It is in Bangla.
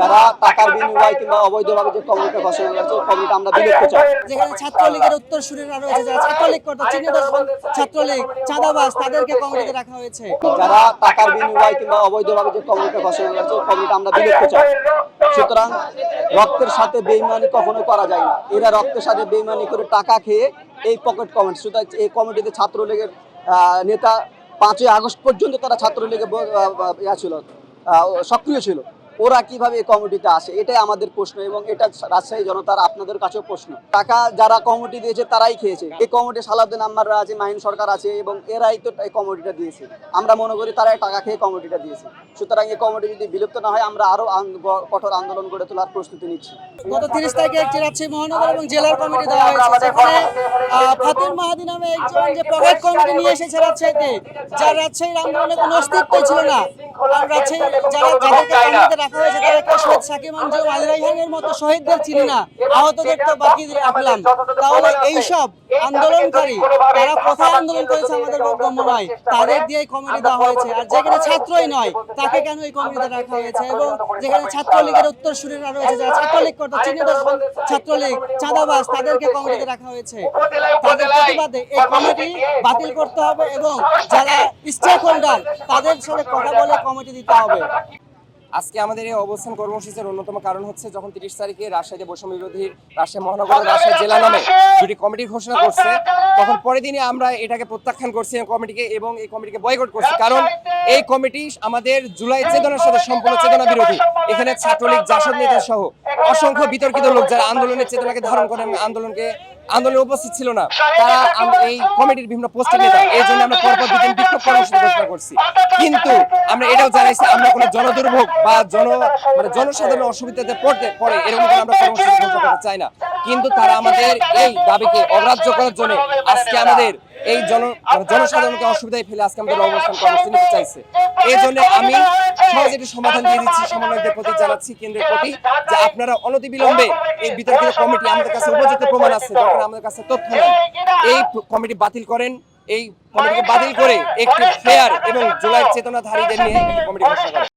যারা টাকার বিনিময়ে কিংবা অবৈধভাবে যে কমিটিটা ঘোষণা করেছে কমিটি আমরা বিলুপ্ত চাই। যেখানে ছাত্রলীগের উত্তরসূরিরা রয়েছে, যারা ছাত্রলীগ করতো, চিহ্নিত ছাত্রলীগ চাঁদাবাজ, তাদেরকে কমিটিতে রাখা হয়েছে। যারা টাকার বিনিময়ে কিংবা অবৈধভাবে যে কমিটিটা ঘোষণা করেছে কমিটি আমরা বিলুপ্ত চাই। সুতরাং রক্তের সাথে বেইমানি কখনো করা যায় না। এরা রক্তের সাথে বেইমানি করে টাকা খেয়ে এই পকেট কমিটি, সুতরাং এই কমিটিতে ছাত্রলীগের নেতা 5ই আগস্ট পর্যন্ত তারা ছাত্রলীগের ছিল, সক্রিয় ছিল। ওরা কিভাবে এই কমিটিতে আসে, এটাই আমাদের প্রশ্ন এবং এটা রাজশাহী জনতার আপনাদের কাছেও প্রশ্ন। টাকা যারা কমিটি দিয়েছে তারাই খেয়েছে। এই কমিটি সালাউদ্দিন আম্মাররা আছে, মাহিন সরকার আছে এবং এরাই তো এই কমিটিটা দিয়েছে। আমরা মনে করি তারাই টাকা খেয়ে কমিটিটা দিয়েছে। সুতরাং এই কমিটি যদি বিলুপ্ত না হয় আমরা আরো কঠোর আন্দোলন গড়ে তোলার প্রস্তুতি নিচ্ছি। গত 30 তারিখে একটি রাজশাহী মহানগর এবং জেলার কমিটি দেওয়া হয়েছে, যেখানে ফাতির মাহাদি নামে একজন যে পকেট কমিটি নিয়ে এসেছে রাজশাহীতে, যার রাজশাহীর আন্দোলনে কোনো অস্তিত্বই ছিল না। আর রাজশাহী যাদেরকে কমিটিতে রাখা হয়েছে তাদেরকে শহীদ সাকিব আঞ্জুম আলী রায়হানের মতো শহীদদের চিনি না, আহতদের তো বাকি রাখলাম। তাহলে এইসব আন্দোলনকারী তারা কোথায় আন্দোলন করেছে আমাদের গম্য নয়, তাদের দিয়ে কমিটি দেওয়া হয়েছে। আর যেখানে ছাত্রই নয় তাকে কেন এই কমিটিতে রাখা হয়েছে? এবং যেখানে ছাত্রলীগের উত্তরসূরিরা রয়েছে, যারা ছাত্রলীগ করতো, চিহ্নিত ছাত্রলীগ চাঁদাবাজ, তাদেরকে কমিটিতে রাখা হয়েছে। তাদের প্রতিবাদে এই কমিটি বাতিল করতে হবে এবং যারা স্টেক হোল্ডার তাদের সাথে কথা বলে কমিটি দিতে হবে। আজকে আমাদের এই অবস্থান কর্মসূচির অন্যতম কারণ হচ্ছে, যখন 30 তারিখে রাজশাহীতে বৈষম্য বিরোধী রাজশাহী মহানগর রাজশাহী জেলা নামে দুটি কমিটি ঘোষণা করছে, তখন পরের দিনে আমরা এটাকে প্রত্যাখ্যান করছি কমিটিকে এবং এই কমিটিকে বয়কট করছি। কারণ এই কমিটি আমাদের জুলাই চেতনার সাথে সম্পূর্ণ চেতনা বিরোধী। এখানে ছাত্রলীগ, জাসদ নেতা সহ অসংখ্য বিতর্কিত লোক যারা আন্দোলনের চেতনাকে ধারণ করেন, আন্দোলনে উপস্থিত ছিল না, তারা এই কমিটির বিভিন্ন পোস্টের নেতা। এই জন্য আমরা পরপর দুদিন বিক্ষোভ কর্মসূচি ঘোষণা করছি। কিন্তু আমরা এটাও জানাইছি আমরা কোনো জনদুর্ভোগ বা জনসাধারণ অসুবিধাতে পড়ে এরকম আমরা কর্মসূচি ঘোষণা করতে চাই না। কিন্তু তারা আমাদের এই দাবিকে অগ্রাহ্য করার জন্য আজকে আমাদের এই জনসাধারণকে অসুবিধায় ফেলে আজকে আমাদের অবস্থান কর্মসূচি নিতে চাইছে। এই জন্য আমি সহজে একটি সমাধান দিয়ে দিচ্ছি, সমন্বয়কদের প্রতি জানাচ্ছি, কেন্দ্রের প্রতি, যে আপনারা অনতিবিলম্বে এই বিতর্কিত কমিটি, আমাদের কাছে উপযুক্ত প্রমাণ আছে, দরকার আমাদের কাছে তথ্য নেন, এই কমিটি বাতিল করেন। এই কমিটিকে বাতিল করে একটি ফেয়ার এবং জুলাই চেতনাধারীদের নিয়ে একটি কমিটি ঘোষণা করেন।